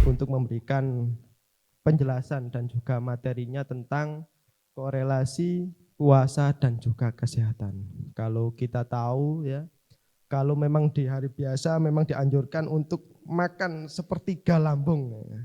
untuk memberikan penjelasan dan juga materinya tentang korelasi puasa dan juga kesehatan. Kalau kita tahu ya, kalau memang di hari biasa memang dianjurkan untuk makan sepertiga lambung ya.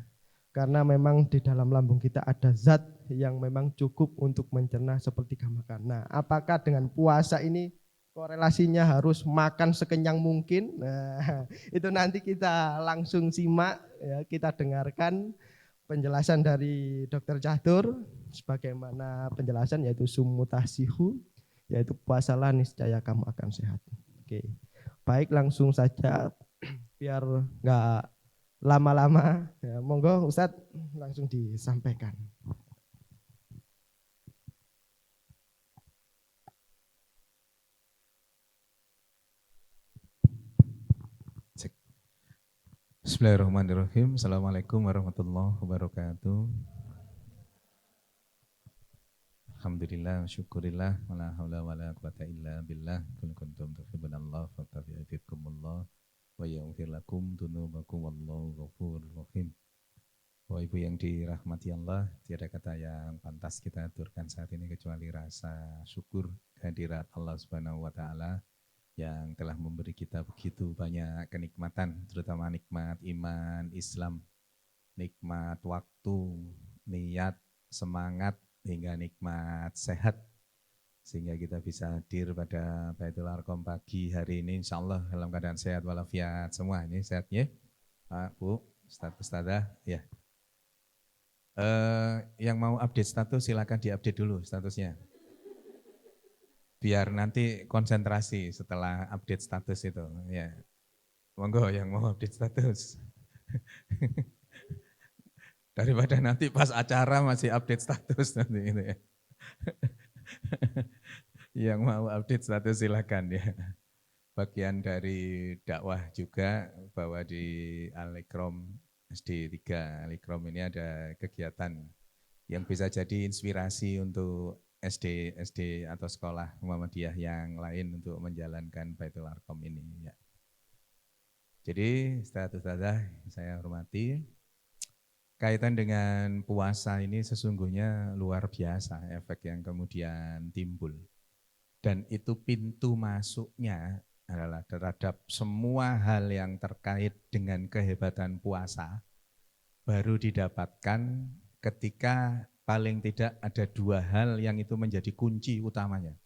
Karena memang di dalam lambung kita ada zat yang memang cukup untuk mencerna sepertiga makan. Nah, apakah dengan puasa ini korelasinya harus makan sekenyang mungkin? Nah, itu nanti kita langsung simak ya, kita dengarkan penjelasan dari Dr. Catur sebagaimana penjelasan yaitu sumutasihu, yaitu puasalah niscaya kamu akan sehat. Oke. Baik, langsung saja biar enggak lama-lama ya, monggo Ustadz langsung disampaikan. Bismillahirrahmanirrahim. Assalamualaikum warahmatullahi wabarakatuh. Alhamdulillah, syukurillah, wala haula wala quwata illa billah. Kul kuntum tuhibbunallah fattabi'ukumullah wa yaghfir lakum dzunubakum wallahu ghafurur rahim. Bapak Ibu yang dirahmati Allah, tiada kata yang pantas kita aturkan saat ini kecuali rasa syukur kehadirat Allah Subhanahu wa taala yang telah memberi kita begitu banyak kenikmatan, terutama nikmat iman, Islam, nikmat waktu, niat, semangat, hingga nikmat sehat. Sehingga kita bisa hadir pada Baitul Arqam pagi hari ini, insya Allah dalam keadaan sehat walafiat semua. Ini sehatnya, Pak, Bu, Ustadz, Ustadzah, ya. Yang mau update status silakan diupdate dulu statusnya. Biar nanti konsentrasi setelah update status itu, ya. Monggo yang mau update status. Daripada nanti pas acara masih update status nanti gitu ya. Yang mau update status silakan ya. Bagian dari dakwah juga bahwa di Al-Ikram SD 3 Al-Ikram ini ada kegiatan yang bisa jadi inspirasi untuk SD atau sekolah Muhammadiyah yang lain untuk menjalankan Baitul Arqam ini ya. Jadi Ustadzah saya hormati, kaitan dengan puasa ini sesungguhnya luar biasa efek yang kemudian timbul. Dan itu pintu masuknya adalah terhadap semua hal yang terkait dengan kehebatan puasa baru didapatkan ketika paling tidak ada dua hal yang itu menjadi kunci utamanya.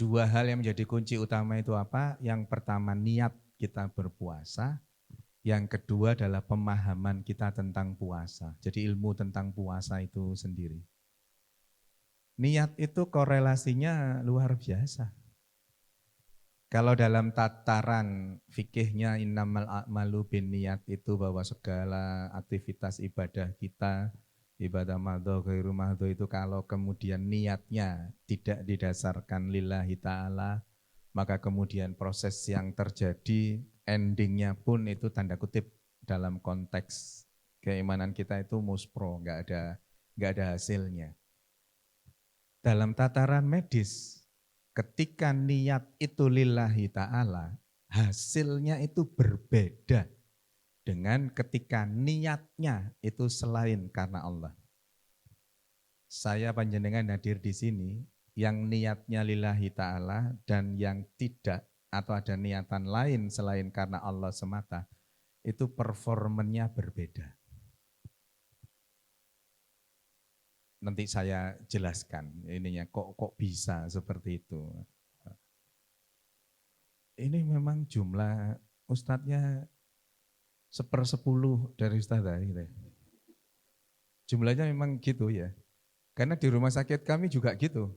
Dua hal yang menjadi kunci utama itu apa? Yang pertama niat kita berpuasa, yang kedua adalah pemahaman kita tentang puasa. Jadi ilmu tentang puasa itu sendiri. Niat itu korelasinya luar biasa. Kalau dalam tataran fikihnya innamal a'malu binniyat itu bahwa segala aktivitas ibadah kita, ibadah madho, ghairu madho itu kalau kemudian niatnya tidak didasarkan lillahi ta'ala, maka kemudian proses yang terjadi endingnya pun itu tanda kutip dalam konteks keimanan kita itu muspro, nggak ada hasilnya. Dalam tataran medis, ketika niat itu lillahi ta'ala, hasilnya itu berbeda dengan ketika niatnya itu selain karena Allah. Saya panjenengan hadir di sini, yang niatnya lillahi ta'ala dan yang tidak atau ada niatan lain selain karena Allah semata, itu performanya berbeda. Nanti saya jelaskan ininya kok bisa seperti itu. Ini memang jumlah ustadznya 1/10 dari ustadzah gitu. Jumlahnya memang gitu ya. Karena di rumah sakit kami juga gitu.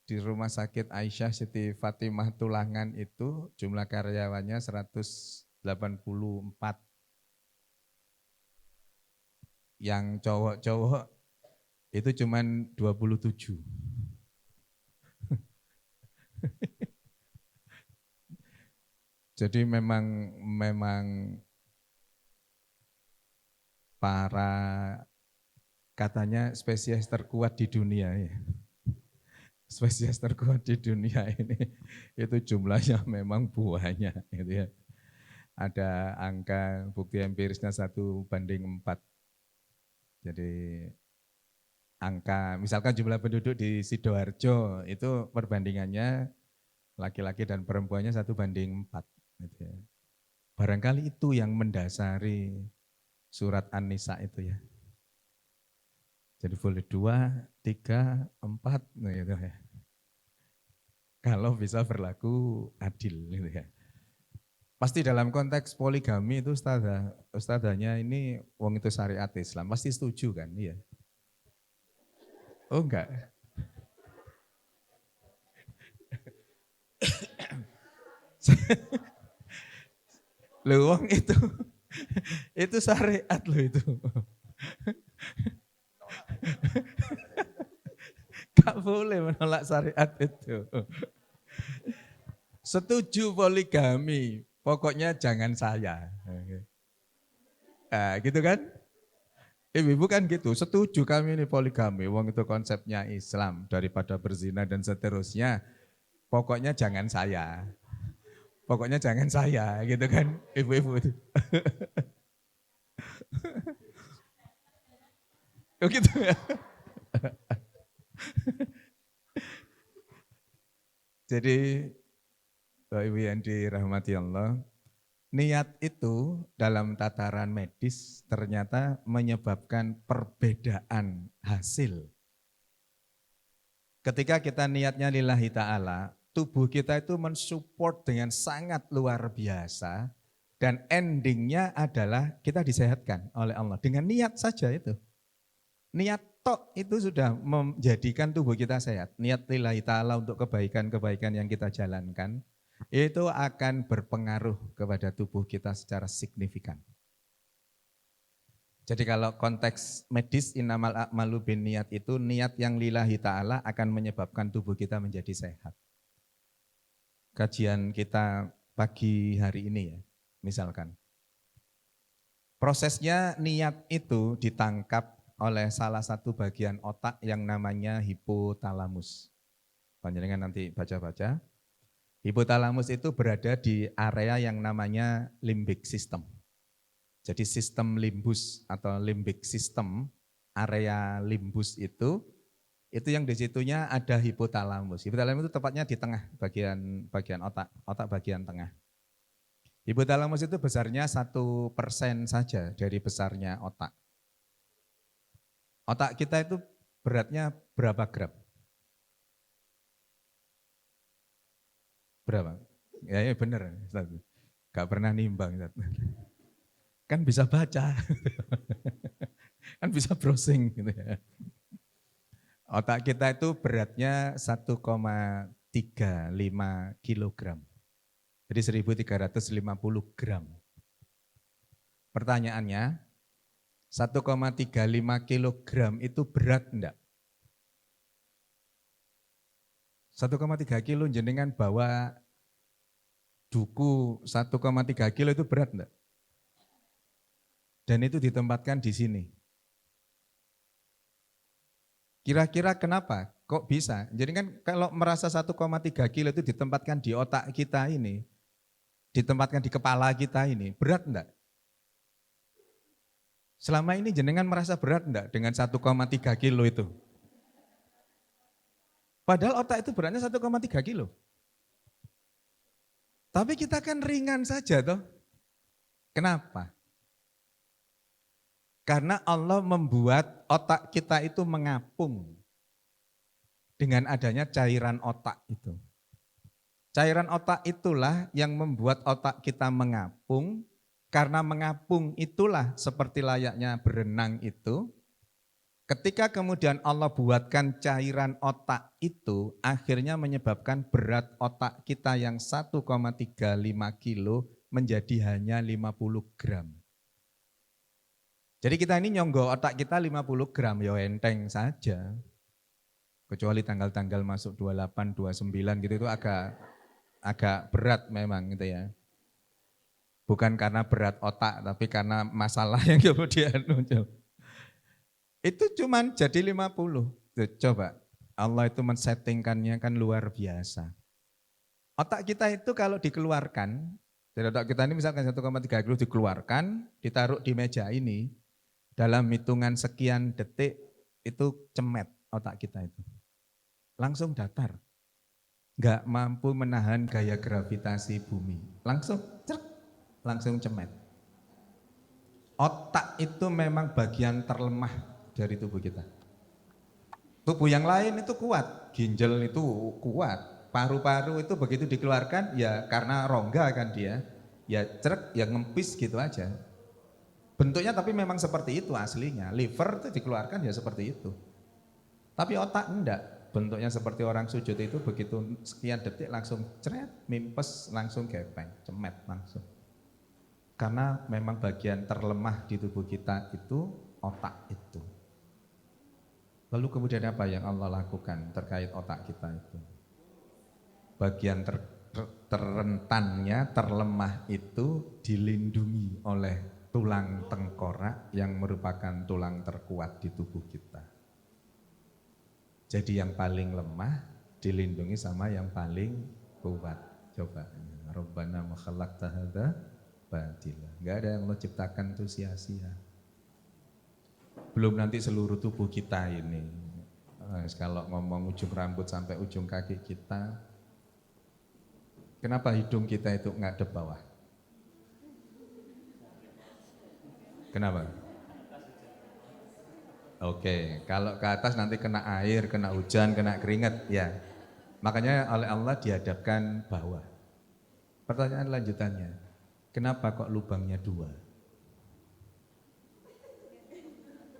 Di rumah sakit Aisyah Siti Fatimah Tulangan itu jumlah karyawannya 184. Yang cowok-cowok itu cuman 27. Jadi memang para katanya spesies terkuat di dunia ya. spesies terkuat di dunia ini itu jumlahnya memang banyak gitu ya. Ada angka bukti empirisnya 1:4. Jadi angka misalkan jumlah penduduk di Sidoarjo itu perbandingannya laki-laki dan perempuannya 1:4 gitu ya. Barangkali itu yang mendasari surat An-Nisa itu ya. Jadi boleh 2, 3, 4 gitu ya. Kalau bisa berlaku adil gitu ya. Pasti dalam konteks poligami itu ustazahnya ini wong itu syariat Islam, pasti setuju kan? Iya. Oh enggak. Loh wong itu syariat loh itu. Gak boleh menolak syariat itu. Setuju poligami, pokoknya jangan saya. Nah, gitu kan? Ibu kan gitu, setuju kami ini poligami, wong itu konsepnya Islam, daripada berzina dan seterusnya, pokoknya jangan saya. Pokoknya jangan saya, gitu kan, ibu-ibu itu. Oh gitu ya. Jadi, Bapak Ibu yang dirahmati Allah, niat itu dalam tataran medis ternyata menyebabkan perbedaan hasil. Ketika kita niatnya lillahi ta'ala, tubuh kita itu mensupport dengan sangat luar biasa dan endingnya adalah kita disehatkan oleh Allah. Dengan niat saja itu. Niat tok itu sudah menjadikan tubuh kita sehat. Niat lillahi ta'ala untuk kebaikan-kebaikan yang kita jalankan, itu akan berpengaruh kepada tubuh kita secara signifikan. Jadi kalau konteks medis innamal a'malu binniyat itu niat yang lillahi ta'ala akan menyebabkan tubuh kita menjadi sehat. Kajian kita pagi hari ini ya, misalkan. Prosesnya niat itu ditangkap oleh salah satu bagian otak yang namanya hipotalamus. Panjenengan nanti baca-baca. Hipotalamus itu berada di area yang namanya limbic system. Jadi sistem limbus atau limbic system, area limbus itu yang di situnya ada hipotalamus. Hipotalamus itu tepatnya di tengah bagian otak bagian tengah. Hipotalamus itu besarnya 1% saja dari besarnya otak. Otak kita itu beratnya berapa gram? Berapa? Ya benar, gak pernah nimbang. Kan bisa baca, kan bisa browsing. Gitu ya. Otak kita itu beratnya 1,35 kilogram. Jadi 1.350 gram. Pertanyaannya, 1,35 kilogram itu berat enggak? 1,3 kilo jenengan bawa duku 1,3 kilo itu berat enggak? Dan itu ditempatkan di sini. Kira-kira kenapa? Kok bisa? Jadi kan kalau merasa 1,3 kilo itu ditempatkan di otak kita ini, ditempatkan di kepala kita ini, berat enggak? Selama ini jenengan merasa berat enggak dengan 1,3 kilo itu? Padahal otak itu beratnya 1,3 kilo. Tapi kita kan ringan saja toh. Kenapa? Karena Allah membuat otak kita itu mengapung dengan adanya cairan otak itu. Cairan otak itulah yang membuat otak kita mengapung, karena mengapung itulah seperti layaknya berenang itu. Ketika kemudian Allah buatkan cairan otak itu, akhirnya menyebabkan berat otak kita yang 1,35 kilo menjadi hanya 50 gram. Jadi kita ini nyonggo otak kita 50 gram, ya enteng saja. Kecuali tanggal-tanggal masuk 28, 29 gitu itu agak berat memang gitu ya. Bukan karena berat otak, tapi karena masalah yang kemudian muncul. Itu cuman jadi 50. Tuh, coba, Allah itu men-settingkannya kan luar biasa. Otak kita itu kalau dikeluarkan, dari otak kita ini misalkan 1,3 kilo dikeluarkan, ditaruh di meja ini, dalam hitungan sekian detik itu cemet otak kita itu. Langsung datar. Nggak mampu menahan gaya gravitasi bumi. Langsung cemet. Otak itu memang bagian terlemah dari tubuh kita. Tubuh yang lain itu kuat, ginjal itu kuat, paru-paru itu begitu dikeluarkan ya karena rongga kan dia, ya ya ngempis gitu aja. Bentuknya tapi memang seperti itu aslinya, liver itu dikeluarkan ya seperti itu. Tapi otak enggak, bentuknya seperti orang sujud itu begitu sekian detik langsung ceret, mimpes, langsung gepeng, cemet langsung. Karena memang bagian terlemah di tubuh kita itu otak itu. Lalu kemudian apa yang Allah lakukan terkait otak kita itu? Bagian terrentannya, terlemah itu dilindungi oleh tulang tengkorak yang merupakan tulang terkuat di tubuh kita. Jadi yang paling lemah dilindungi sama yang paling kuat. Coba, Rabbana ma khalaqta hadza batila. Enggak ada yang Allah ciptakan itu sia-sia. Belum nanti seluruh tubuh kita ini. Kalau ngomong ujung rambut sampai ujung kaki kita, kenapa hidung kita itu ngadep bawah? Kenapa? Oke, kalau ke atas nanti kena air, kena hujan, kena keringat, ya. Makanya oleh Allah dihadapkan bawah. Pertanyaan lanjutannya, kenapa kok lubangnya 2?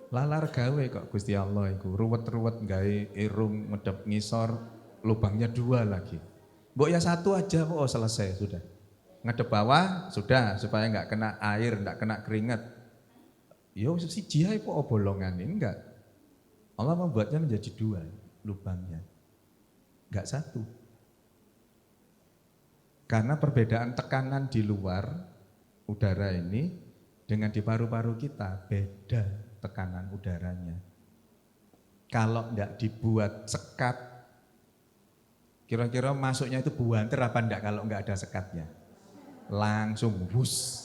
Lalar gawe kok Gusti Allah itu, ruwet-ruwet gawe irung medep ngisor, lubangnya 2 lagi. Mbok ya 1 aja kok selesai sudah. Ngadep bawah sudah supaya enggak kena air, enggak kena keringat. Yo siji ae kok bolongan ini enggak. Allah membuatnya menjadi 2 lubangnya. Enggak 1. Karena perbedaan tekanan di luar udara ini dengan di paru-paru kita beda tekanan udaranya. Kalau enggak dibuat sekat, kira-kira masuknya itu buanter apa enggak kalau enggak ada sekatnya? Langsung bus.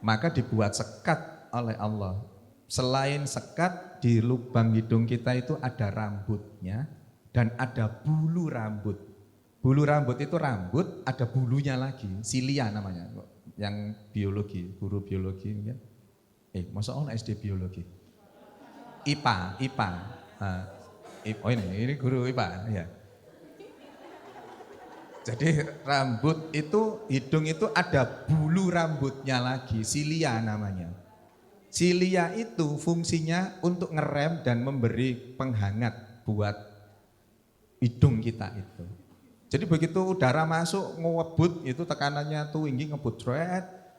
Maka dibuat sekat oleh Allah. Selain sekat, di lubang hidung kita itu ada rambutnya dan ada bulu rambut. Bulu rambut itu rambut, ada bulunya lagi, silia namanya. Yang biologi, guru biologi mungkin. Masa orang SD biologi? IPA. Oh ini guru IPA ya. Jadi rambut itu, hidung itu ada bulu rambutnya lagi, silia namanya. Silia itu fungsinya untuk ngerem dan memberi penghangat buat hidung kita itu. Jadi begitu udara masuk ngebut itu tekanannya tinggi ngebut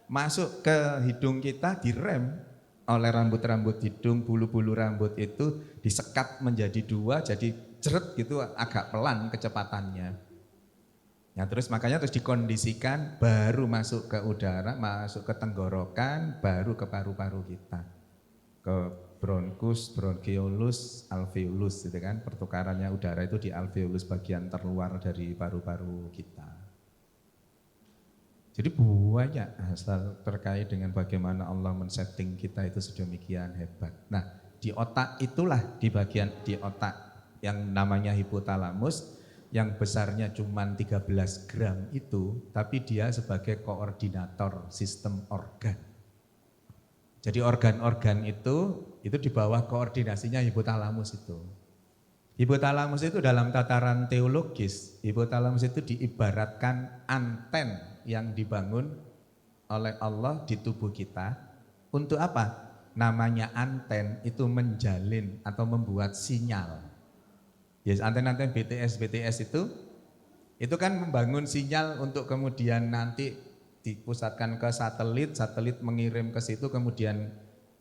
masuk ke hidung kita direm oleh rambut-rambut hidung, bulu-bulu rambut itu disekat menjadi 2, jadi ceret gitu agak pelan kecepatannya. Nah terus makanya terus dikondisikan baru masuk ke udara, masuk ke tenggorokan, baru ke paru-paru kita. Ke bronkus, bronchiolus, alveolus gitu kan. Pertukarannya udara itu di alveolus bagian terluar dari paru-paru kita. Jadi banyak hal terkait dengan bagaimana Allah men-setting kita itu sedemikian hebat. Nah, di otak itulah, di bagian di otak yang namanya hipotalamus, yang besarnya cuma 13 gram itu, tapi dia sebagai koordinator sistem organ. Jadi organ-organ itu di bawah koordinasinya hipotalamus itu. Hipotalamus itu dalam tataran teologis, hipotalamus itu diibaratkan anten yang dibangun oleh Allah di tubuh kita. Untuk apa? Namanya anten itu menjalin atau membuat sinyal. Ya, anten-anten BTS itu kan membangun sinyal untuk kemudian nanti dipusatkan ke satelit, satelit mengirim ke situ, kemudian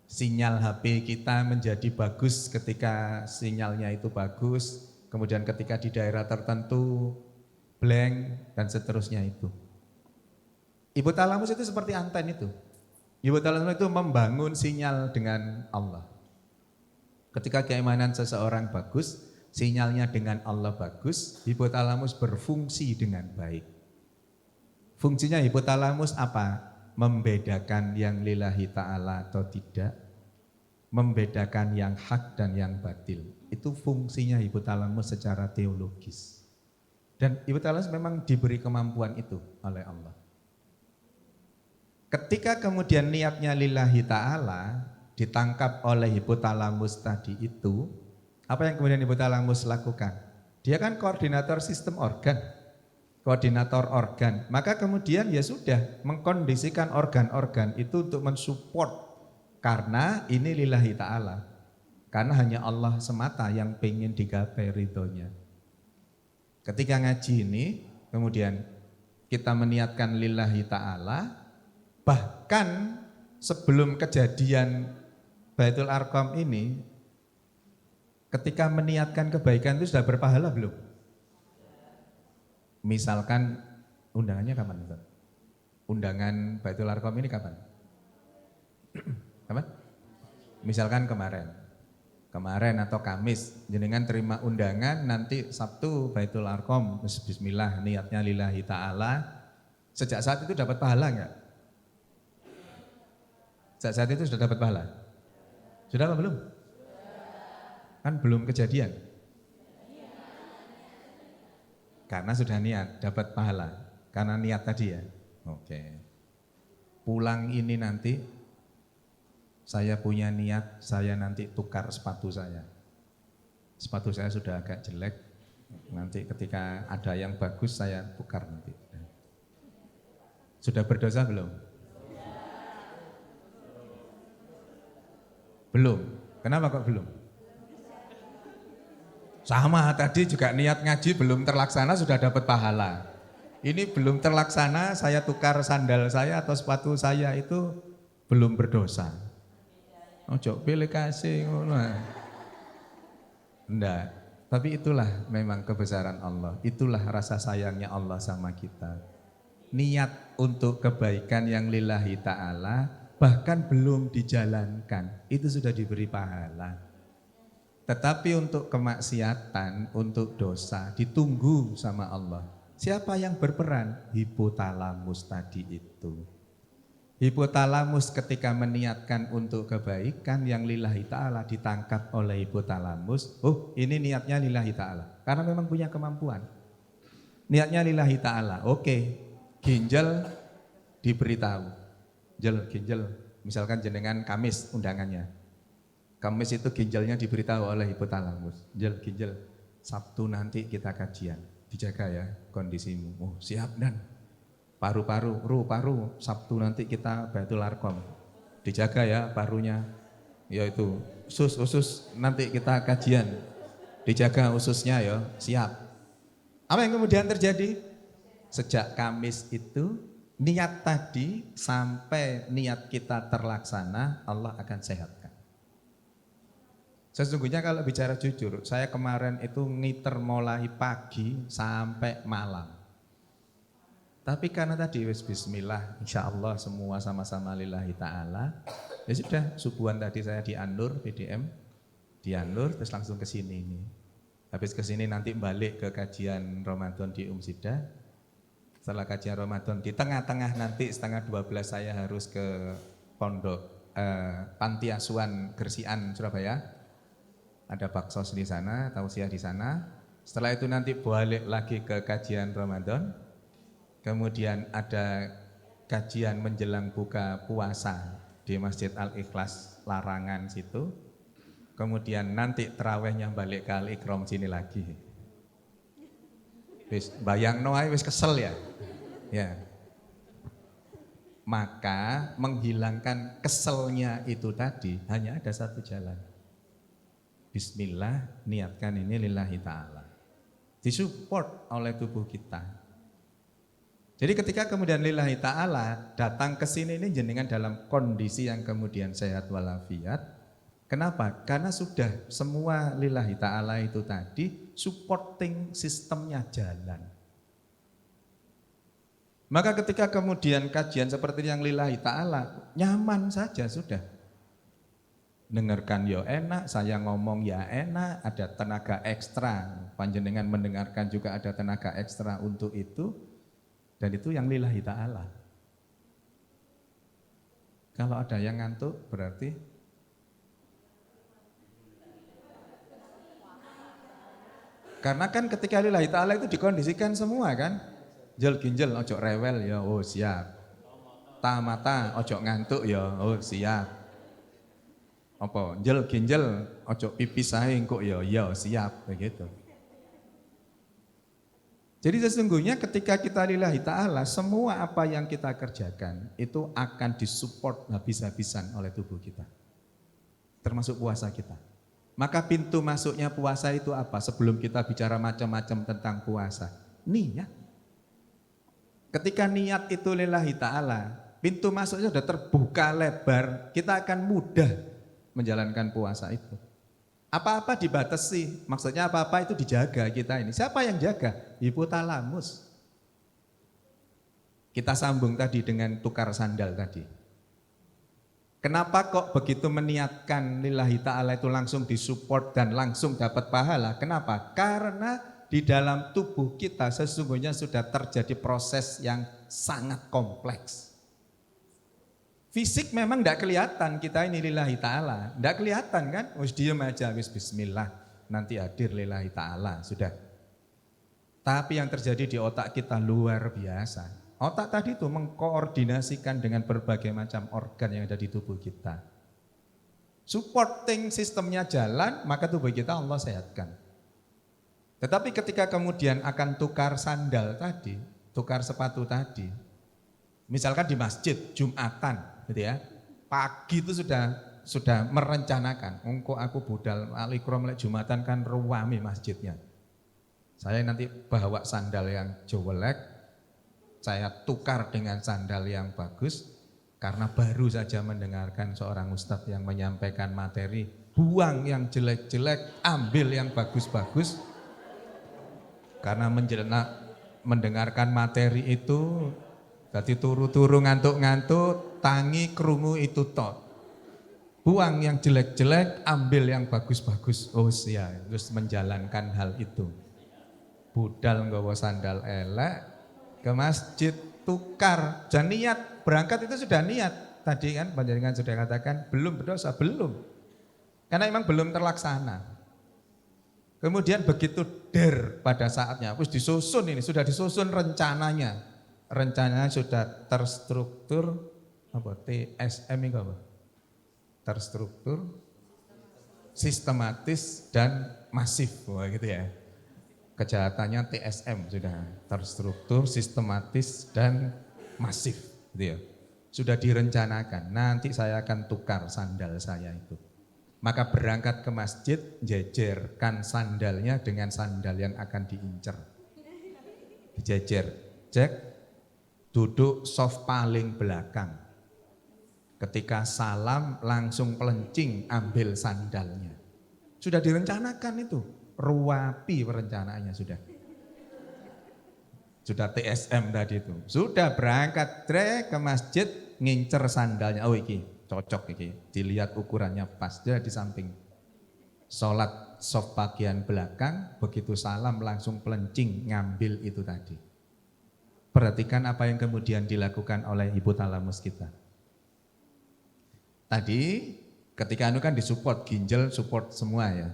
sinyal HP kita menjadi bagus ketika sinyalnya itu bagus, kemudian ketika di daerah tertentu blank dan seterusnya itu. Hipotalamus itu seperti anten itu. Hipotalamus itu membangun sinyal dengan Allah. Ketika keimanan seseorang bagus, sinyalnya dengan Allah bagus, hipotalamus berfungsi dengan baik. Fungsinya hipotalamus apa? Membedakan yang lillahi ta'ala atau tidak, membedakan yang hak dan yang batil. Itu fungsinya hipotalamus secara teologis. Dan hipotalamus memang diberi kemampuan itu oleh Allah. Ketika kemudian niatnya lillahi ta'ala ditangkap oleh hipotalamus tadi itu, apa yang kemudian hipotalamus lakukan? Dia kan koordinator sistem organ, koordinator organ. Maka kemudian ya sudah mengkondisikan organ-organ itu untuk mensupport, karena ini lillahi ta'ala. Karena hanya Allah semata yang pengen digapai ridhonya. Ketika ngaji ini, kemudian kita meniatkan lillahi ta'ala, bahkan sebelum kejadian Baitul Arqam ini, ketika meniatkan kebaikan itu sudah berpahala belum? Misalkan undangannya kapan Ustaz? Undangan Baitul Arqam ini kapan? Kapan? Misalkan kemarin atau Kamis, jenengan terima undangan, nanti Sabtu Baitul Arqam, bismillah niatnya lillahi ta'ala. Sejak saat itu dapat pahala enggak? Sejak saat itu sudah dapat pahala? Sudah apa belum? Kan belum kejadian. Karena sudah niat, dapat pahala. Karena niat tadi ya. Oke. Pulang ini nanti, saya punya niat, saya nanti tukar sepatu saya. Sepatu saya sudah agak jelek, nanti ketika ada yang bagus saya tukar nanti. Sudah berdosa belum? Belum. Kenapa kok belum? Sama tadi juga niat ngaji belum terlaksana sudah dapat pahala. Ini belum terlaksana, saya tukar sandal saya atau sepatu saya itu belum berdosa. Ojo pilih kasih ngono. Enggak. Tapi itulah memang kebesaran Allah. Itulah rasa sayangnya Allah sama kita. Niat untuk kebaikan yang lillahi ta'ala bahkan belum dijalankan, itu sudah diberi pahala. Tetapi untuk kemaksiatan, untuk dosa, ditunggu sama Allah. Siapa yang berperan? Hipotalamus tadi itu. Hipotalamus ketika meniatkan untuk kebaikan yang lillahi ta'ala ditangkap oleh hipotalamus. Oh ini niatnya lillahi ta'ala, karena memang punya kemampuan. Niatnya lillahi ta'ala, oke. Ginjal diberitahu. Ginjal, misalkan jenengan Kamis undangannya. Kamis itu ginjalnya diberitahu oleh hipotalamus. Ginjal, Sabtu nanti kita kajian. Dijaga ya kondisimu. Oh siap dan. Paru-paru, Sabtu nanti kita Baitul Arqam. Dijaga ya parunya. Yaitu usus nanti kita kajian. Dijaga ususnya ya, siap. Apa yang kemudian terjadi? Sejak Kamis itu niat tadi sampai niat kita terlaksana, Allah akan sehatkan. Sesungguhnya kalau bicara jujur, saya kemarin itu ngiter mulai pagi sampai malam. Tapi karena tadi bismillah, insya Allah semua sama-sama lillahi ta'ala. Ya sudah, subuhan tadi saya di An-Nur, PDM, di An-Nur, terus langsung ke sini. Habis ke sini nanti balik ke kajian Ramadan di Umsidah. Setelah kajian Ramadan di tengah-tengah nanti setengah 12 saya harus ke pondok Panti Asuhan Gersian Surabaya. Ada baksos di sana, tausiah di sana. Setelah itu nanti balik lagi ke kajian Ramadan. Kemudian ada kajian menjelang buka puasa di Masjid Al-Ikhlas Larangan situ. Kemudian nanti terawihnya balik ke Al-Ikram sini lagi. Wis bayang noai wis kesel ya. Ya. Maka menghilangkan keselnya itu tadi hanya ada satu jalan. Bismillah, niatkan ini lillahi ta'ala. Disupport oleh tubuh kita. Jadi ketika kemudian lillahi ta'ala datang ke sini ini jenengan dalam kondisi yang kemudian sehat walafiat. Kenapa? Karena sudah semua lillahi ta'ala itu tadi supporting sistemnya jalan. Maka ketika kemudian kajian seperti yang lillahi ta'ala nyaman saja sudah. dengarkan ya enak, saya ngomong ya enak, ada tenaga ekstra, panjenengan mendengarkan juga ada tenaga ekstra untuk itu, dan itu yang lillahi ta'ala. Kalau ada yang ngantuk berarti karena kan ketika lillahi ta'ala itu dikondisikan semua kan. Jel ginjel ojo rewel ya, oh siap. Tamata ojo ngantuk ya, oh siap. Apa jel ginjel ojo pipis sae kok ya, ya siap begitu. Jadi sesungguhnya ketika kita lillahi ta'ala, semua apa yang kita kerjakan itu akan disupport habis-habisan oleh tubuh kita. Termasuk puasa kita. Maka pintu masuknya puasa itu apa? Sebelum kita bicara macam-macam tentang puasa. Niat. Ketika niat itu lillahi ta'ala, pintu masuknya sudah terbuka lebar, kita akan mudah menjalankan puasa itu. Apa-apa dibatasi, maksudnya apa-apa itu dijaga kita ini. Siapa yang jaga? Hipotalamus. Kita sambung tadi dengan tukar sandal tadi. Kenapa kok begitu meniatkan lillahi ta'ala itu langsung disupport dan langsung dapat pahala? Kenapa? Karena di dalam tubuh kita sesungguhnya sudah terjadi proses yang sangat kompleks. Fisik memang tidak kelihatan kita ini lillahi ta'ala. Tidak kelihatan kan? Wis diem aja, wis bismillah. Nanti hadir lillahi ta'ala, sudah. Tapi yang terjadi di otak kita luar biasa. Otak tadi itu mengkoordinasikan dengan berbagai macam organ yang ada di tubuh kita. Supporting sistemnya jalan, maka tubuh kita Allah sehatkan. Tetapi ketika kemudian akan tukar sandal tadi, tukar sepatu tadi, misalkan di masjid, Jumatan, gitu ya. Pagi itu sudah merencanakan. Engko aku budal alikrom lek Jumatan kan ruwami masjidnya. Saya nanti bawa sandal yang jowelek, saya tukar dengan sandal yang bagus karena baru saja mendengarkan seorang ustadz yang menyampaikan materi, buang yang jelek-jelek, ambil yang bagus-bagus. Karena mendengarkan materi itu jadi turu-turu ngantuk-ngantuk, tangi krungu itu tok. Buang yang jelek-jelek, ambil yang bagus-bagus. Oh ya, terus menjalankan hal itu. Budal nggawa sandal elek ke masjid tukar. Dan niat berangkat itu sudah niat. Tadi kan panjenengan sudah katakan belum berdosa, belum. Karena memang belum terlaksana. Kemudian begitu pada saatnya, terus disusun ini, sudah disusun rencananya. Rencananya sudah terstruktur, apa TSM itu apa? Terstruktur, sistematis dan masif, wah gitu ya. Kejahatannya TSM sudah terstruktur, sistematis dan masif, gitu ya. Sudah direncanakan. Nanti saya akan tukar sandal saya itu. Maka berangkat ke masjid, jejerkan sandalnya dengan sandal yang akan diincer. Dijejer, cek, duduk soft paling belakang. Ketika salam langsung pelencing ambil sandalnya. Sudah direncanakan itu, ruwapi perencanaannya sudah. Sudah TSM tadi itu. Sudah berangkat ke masjid ngincer sandalnya. Oh iki cocok iki, dilihat ukurannya pas, dia di samping. Sholat soft bagian belakang, begitu salam langsung pelencing ngambil itu tadi. Perhatikan apa yang kemudian dilakukan oleh hipotalamus kita. Tadi ketika kan disupport, ginjal support semua ya.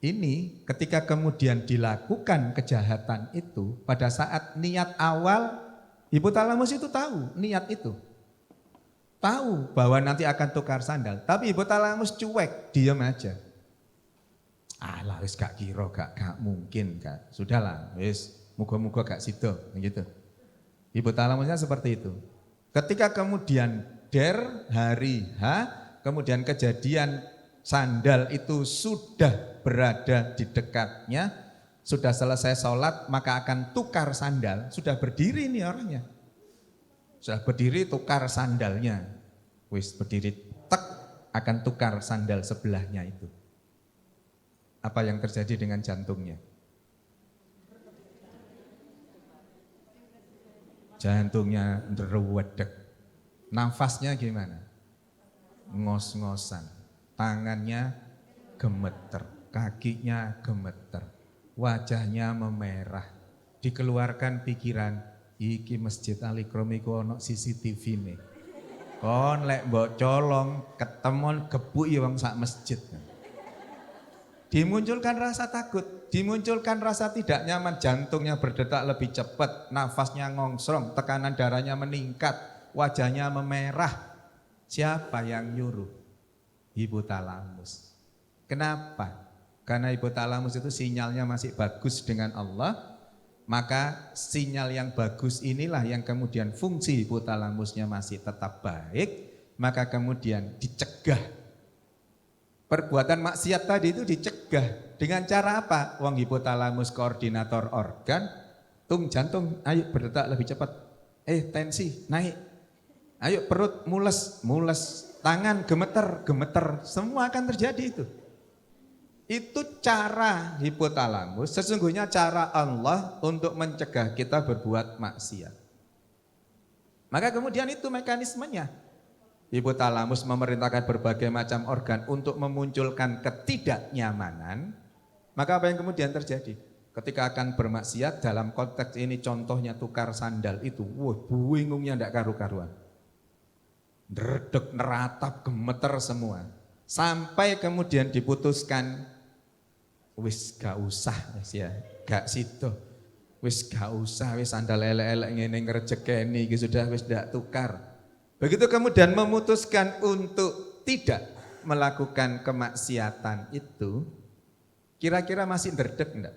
Ini ketika kemudian dilakukan kejahatan itu, pada saat niat awal, hipotalamus itu tahu niat itu. Tahu bahwa nanti akan tukar sandal, tapi hipotalamus cuek, diam aja. Alah wis gak kira, gak mungkin, gak. Sudahlah, wis muga-muga gak sido, gitu. Hipotalamusnya seperti itu. Ketika kemudian hari H, kemudian kejadian sandal itu sudah berada di dekatnya, sudah selesai sholat, maka akan tukar sandal, sudah berdiri nih orangnya. Sudah berdiri tukar sandalnya. Wis berdiri tek akan tukar sandal sebelahnya itu. Apa yang terjadi dengan jantungnya? Jantungnya nderwedeg. Nafasnya gimana? Ngos-ngosan. tangannya gemeter, kakinya gemeter, wajahnya memerah. Dikeluarkan pikiran, iki Masjid Al-Ikram iku ono CCTV nih. Kon lek mbok colong ketemon gebuk ya wong sak masjid. Dimunculkan rasa takut, dimunculkan rasa tidak nyaman, jantungnya berdetak lebih cepat, nafasnya ngongsrong, tekanan darahnya meningkat, wajahnya memerah. Siapa yang nyuruh? Hipotalamus. Kenapa? Karena hipotalamus itu sinyalnya masih bagus dengan Allah, maka sinyal yang bagus inilah yang kemudian fungsi hipotalamusnya masih tetap baik, maka kemudian dicegah. Perbuatan maksiat tadi itu dicegah dengan cara apa? Wong hipotalamus koordinator organ, tung jantung, ayo berdetak lebih cepat. Tensi naik. Ayo perut mules, mules, tangan gemeter, gemeter, semua akan terjadi itu. Itu cara hipotalamus, sesungguhnya cara Allah untuk mencegah kita berbuat maksiat. Maka kemudian itu mekanismenya. Hipotalamus memerintahkan berbagai macam organ untuk memunculkan ketidaknyamanan. Maka apa yang kemudian terjadi? Ketika akan bermaksiat, dalam konteks ini contohnya tukar sandal itu, bingungnya ndak karu-karuan. Dredeg, neratap, gemeter semua. Sampai kemudian diputuskan, wis gak usah ya, gak situ. Wis gak usah, wis sandal elek-elek ngene ngrejekeni iki sudah wis ndak tukar. Begitu kemudian memutuskan untuk tidak melakukan kemaksiatan itu, kira-kira masih ndredeg enggak?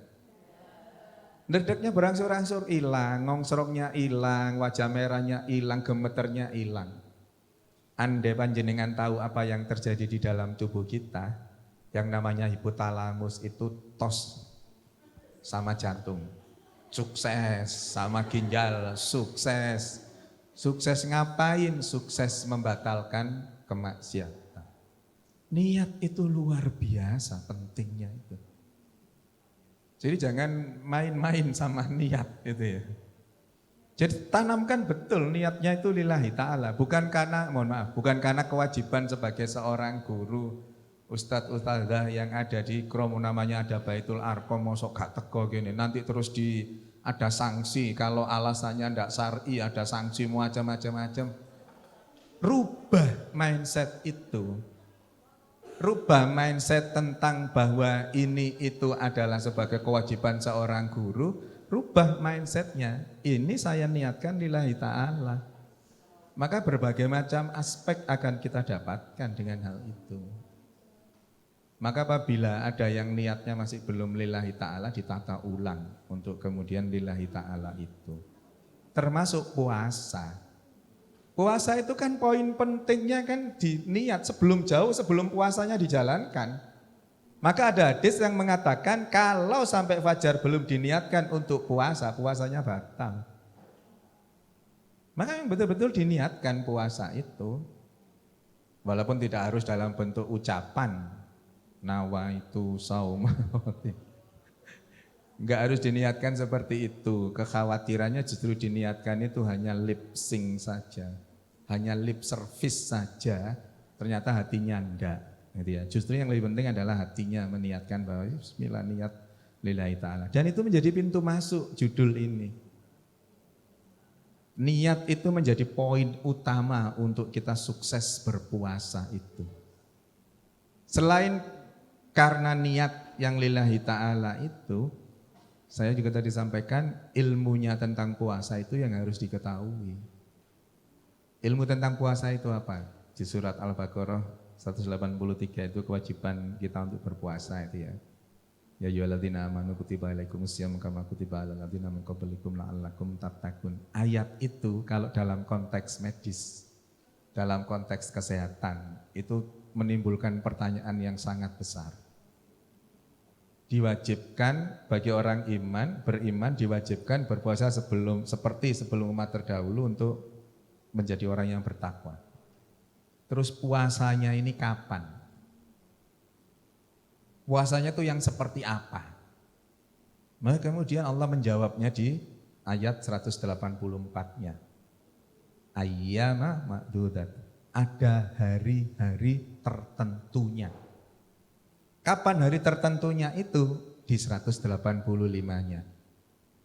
Ndredegnya berangsur-angsur hilang, ngongsrongnya hilang, wajah merahnya hilang, gemeternya hilang. Andai panjenengan tahu apa yang terjadi di dalam tubuh kita, yang namanya hipotalamus itu tos sama jantung, sukses sama ginjal, sukses. Sukses ngapain? Sukses membatalkan kemaksiatan. Niat itu luar biasa pentingnya itu. Jadi jangan main-main sama niat itu ya. Jadi tanamkan betul niatnya itu lillahi ta'ala. Bukan karena, mohon maaf, bukan karena kewajiban sebagai seorang guru, ustadz ustadzah yang ada di Kromo namanya ada Baitul Arqam, mosok gak teko gini. Nanti terus ada sanksi, kalau alasannya ndak syar'i ada sanksi macam-macam. Rubah mindset itu. Rubah mindset tentang bahwa ini itu adalah sebagai kewajiban seorang guru. Rubah mindsetnya, ini saya niatkan lillahi ta'ala. Maka berbagai macam aspek akan kita dapatkan dengan hal itu. Maka apabila ada yang niatnya masih belum lillahi ta'ala, ditata ulang untuk kemudian lillahi ta'ala itu. Termasuk puasa. Puasa itu kan poin pentingnya kan di niat sebelum puasanya dijalankan. Maka ada hadis yang mengatakan kalau sampai fajar belum diniatkan untuk puasa, puasanya batal. Maka yang betul-betul diniatkan puasa itu, walaupun tidak harus dalam bentuk ucapan, nawa itu saum. Enggak harus diniatkan seperti itu. Kekhawatirannya justru diniatkan itu hanya lip sync saja. Hanya lip service saja. Ternyata hatinya enggak. Gitu ya. Justru yang lebih penting adalah hatinya meniatkan bahwa bismillah niat lillahi ta'ala. Dan itu menjadi pintu masuk judul ini. Niat itu menjadi poin utama untuk kita sukses berpuasa itu. Selain karena niat yang lillahi ta'ala itu, saya juga tadi sampaikan ilmunya tentang puasa itu yang harus diketahui. Ilmu tentang puasa itu apa? Di surat Al-Baqarah 183 itu kewajiban kita untuk berpuasa itu ya. Ya ayyuhalladzina amanu kutiba alaikumussyam kama kutiba alal ladzina min qablikum la'allakum tattaqun. Ayat itu kalau dalam konteks medis, dalam konteks kesehatan itu menimbulkan pertanyaan yang sangat besar. Diwajibkan bagi orang beriman diwajibkan berpuasa seperti sebelum umat terdahulu untuk menjadi orang yang bertakwa. Terus puasanya ini kapan? Puasanya itu yang seperti apa? Maka kemudian Allah menjawabnya di ayat 184-nya. Ayyama ma'dudat. ada hari-hari tertentunya. Kapan hari tertentunya itu? Di 185-nya.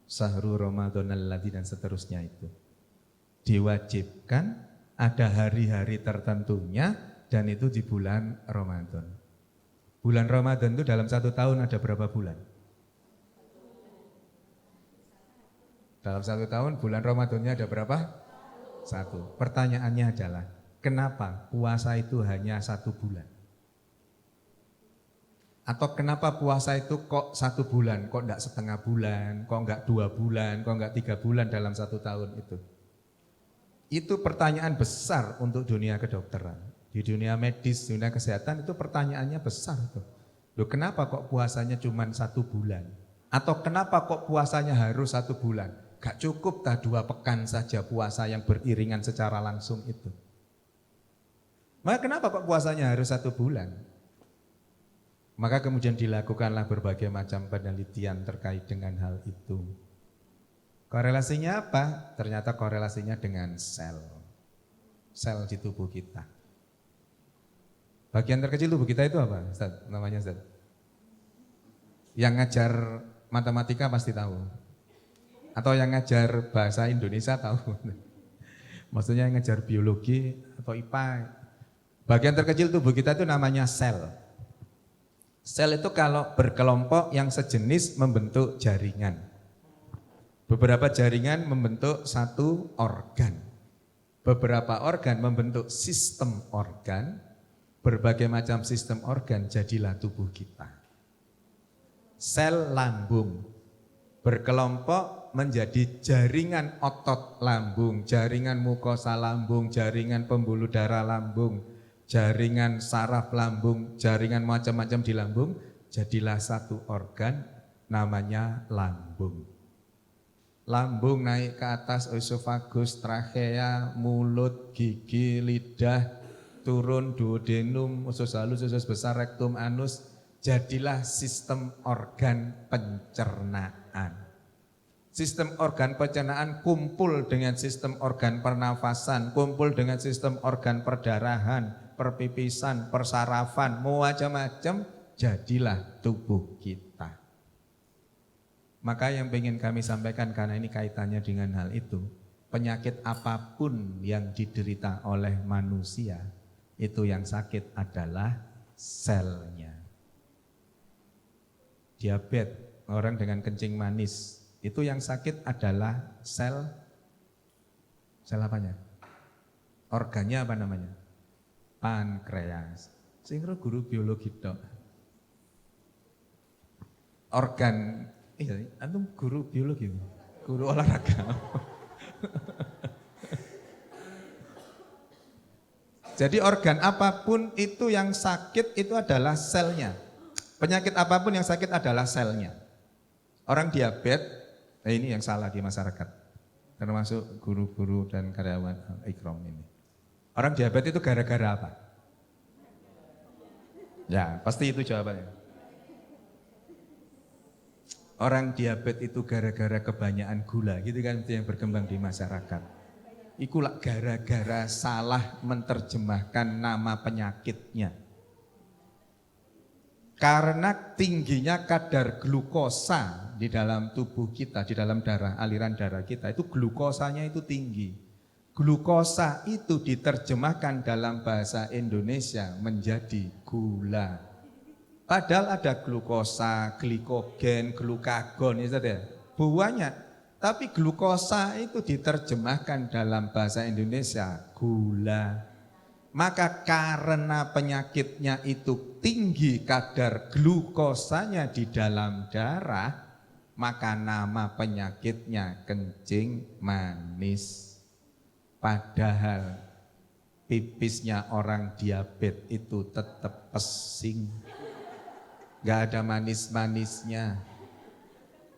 Syahrul Ramadanal ladzi dan seterusnya itu. Diwajibkan ada hari-hari tertentunya dan itu di bulan Ramadan. Bulan Ramadan itu dalam 1 tahun ada berapa bulan? Dalam 1 tahun bulan Ramadannya ada berapa? 1. Pertanyaannya adalah, kenapa puasa itu hanya 1 bulan? Atau kenapa puasa itu kok 1 bulan, kok enggak setengah bulan, kok enggak 2 bulan, kok enggak 3 bulan dalam 1 tahun itu? Itu pertanyaan besar untuk dunia kedokteran. Di dunia medis, dunia kesehatan itu pertanyaannya besar tuh. Loh, kenapa kok puasanya cuma 1 bulan? Atau kenapa kok puasanya harus 1 bulan? Gak cukup 2 pekan saja puasa yang beriringan secara langsung itu. Maka kenapa kok puasanya harus 1 bulan? Maka kemudian dilakukanlah berbagai macam penelitian terkait dengan hal itu. Korelasinya apa? Ternyata korelasinya dengan sel. Sel di tubuh kita. Bagian terkecil tubuh kita itu apa, Ustaz? Namanya Ustaz? Yang ngajar matematika pasti tahu. Atau yang ngajar bahasa Indonesia tahu. Maksudnya yang ngajar biologi atau IPA. Bagian terkecil tubuh kita itu namanya sel. Sel itu kalau berkelompok yang sejenis membentuk jaringan. Beberapa jaringan membentuk 1 organ. Beberapa organ membentuk sistem organ. Berbagai macam sistem organ jadilah tubuh kita. Sel lambung berkelompok menjadi jaringan otot lambung, jaringan mukosa lambung, jaringan pembuluh darah lambung, jaringan saraf lambung, jaringan macam-macam di lambung, jadilah 1 organ namanya lambung. Lambung naik ke atas esofagus, trachea, mulut, gigi, lidah, turun duodenum, usus halus, usus besar, rektum, anus, jadilah sistem organ pencernaan. Sistem organ pencernaan kumpul dengan sistem organ pernafasan, kumpul dengan sistem organ perdarahan, perpipisan, persarafan, macam-macam, jadilah tubuh kita. Maka yang ingin kami sampaikan karena ini kaitannya dengan hal itu, penyakit apapun yang diderita oleh manusia, itu yang sakit adalah selnya. Diabetes, orang dengan kencing manis, itu yang sakit adalah sel apanya? Organnya apa namanya? Pankreas. Sehingga guru biologi dok. Organ, antum guru biologi, guru olahraga. Jadi organ apapun itu yang sakit itu adalah selnya. Penyakit apapun yang sakit adalah selnya. Orang diabetes, ini yang salah di masyarakat. Termasuk guru-guru dan karyawan Ikram ini. Orang diabetes itu gara-gara apa? Ya, pasti itu jawabannya. Orang diabetes itu gara-gara kebanyakan gula, gitu kan, itu yang berkembang di masyarakat. Ikulah gara-gara salah menerjemahkan nama penyakitnya. Karena tingginya kadar glukosa di dalam tubuh kita, di dalam darah, aliran darah kita, itu glukosanya itu tinggi. Glukosa itu diterjemahkan dalam bahasa Indonesia menjadi gula. Padahal ada glukosa, glikogen, glukagon, itu ya, banyak. Tapi glukosa itu diterjemahkan dalam bahasa Indonesia gula. Maka karena penyakitnya itu tinggi kadar glukosanya di dalam darah, maka nama penyakitnya kencing manis. Padahal pipisnya orang diabetes itu tetap pesing. Gak ada manis-manisnya.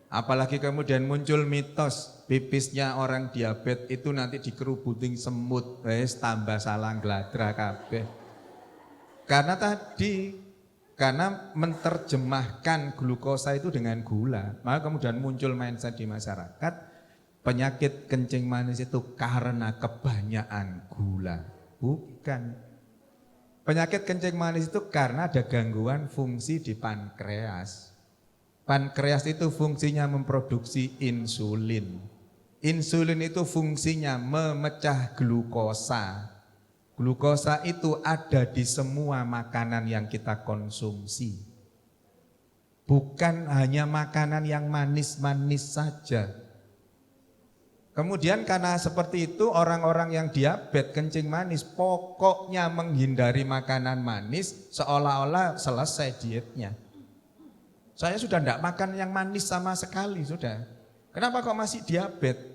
Apalagi kemudian muncul mitos pipisnya orang diabetes itu nanti dikerubutin semut, tambah salah gladra kabeh. Karena menerjemahkan glukosa itu dengan gula, maka kemudian muncul mindset di masyarakat penyakit kencing manis itu karena kebanyakan gula. Bukan. Penyakit kencing manis itu karena ada gangguan fungsi di pankreas. Pankreas itu fungsinya memproduksi insulin. Insulin itu fungsinya memecah glukosa. Glukosa itu ada di semua makanan yang kita konsumsi. Bukan hanya makanan yang manis-manis saja. Kemudian karena seperti itu orang-orang yang diabetes kencing manis pokoknya menghindari makanan manis seolah-olah selesai dietnya. Saya sudah tidak makan yang manis sama sekali sudah. Kenapa kok masih diabetes?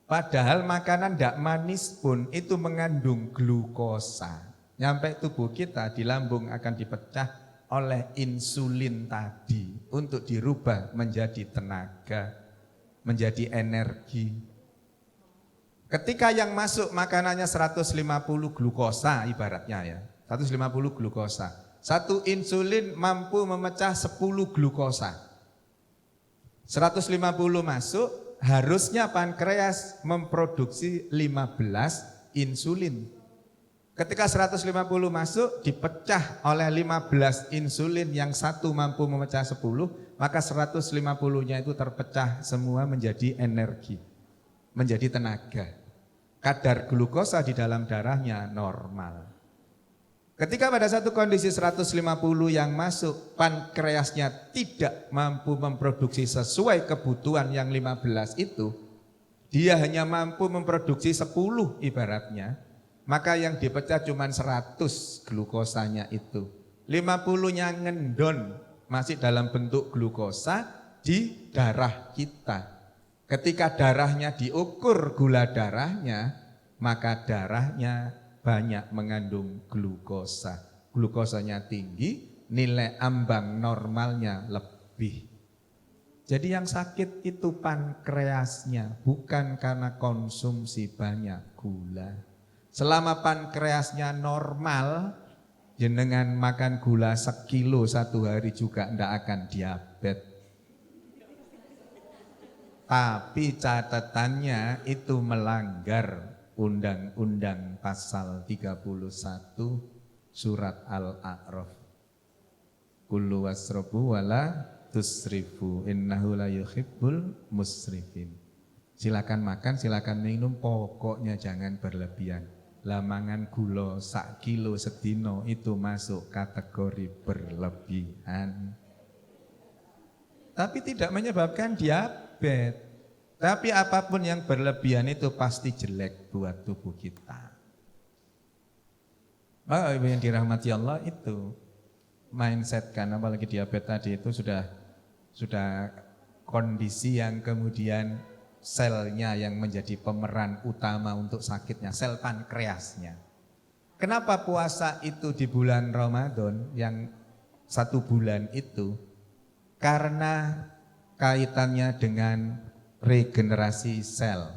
Padahal makanan tidak manis pun itu mengandung glukosa. Nyampe tubuh kita di lambung akan dipecah oleh insulin tadi untuk dirubah menjadi tenaga, menjadi energi. Ketika yang masuk makanannya 150 glukosa ibaratnya ya, 150 glukosa. Satu insulin mampu memecah 10 glukosa. 150 masuk, harusnya pankreas memproduksi 15 insulin. Ketika 150 masuk, dipecah oleh 15 insulin yang satu mampu memecah 10, maka 150-nya itu terpecah semua menjadi energi, menjadi tenaga. Kadar glukosa di dalam darahnya normal. Ketika pada satu kondisi 150 yang masuk, pankreasnya tidak mampu memproduksi sesuai kebutuhan yang 15 itu, dia hanya mampu memproduksi 10 ibaratnya, maka yang dipecah cuma 100 glukosanya itu. 50-nya ngendon, masih dalam bentuk glukosa di darah kita. Ketika darahnya diukur gula darahnya, maka darahnya banyak mengandung glukosa. Glukosanya tinggi, nilai ambang normalnya lebih. Jadi yang sakit itu pankreasnya, bukan karena konsumsi banyak gula. Selama pankreasnya normal, jenengan makan gula sekilo satu hari juga ndak akan diabetes. Tapi catatannya itu melanggar Undang-Undang Pasal 31 Surat Al-A'raf. Kulu wasrobu wala tusrifu innahu la yuhibbul musrifin. Silakan makan, silakan minum, pokoknya jangan berlebihan. Lamangan gula sak kilo sedino itu masuk kategori berlebihan. Tapi tidak menyebabkan diabetes. Tapi apapun yang berlebihan itu pasti jelek buat tubuh kita. Maka yang dirahmati Allah itu mindset kan, apalagi diabetes tadi itu sudah kondisi yang kemudian selnya yang menjadi pemeran utama untuk sakitnya, sel pankreasnya. Kenapa puasa itu di bulan Ramadan yang 1 bulan itu? Karena kaitannya dengan regenerasi sel.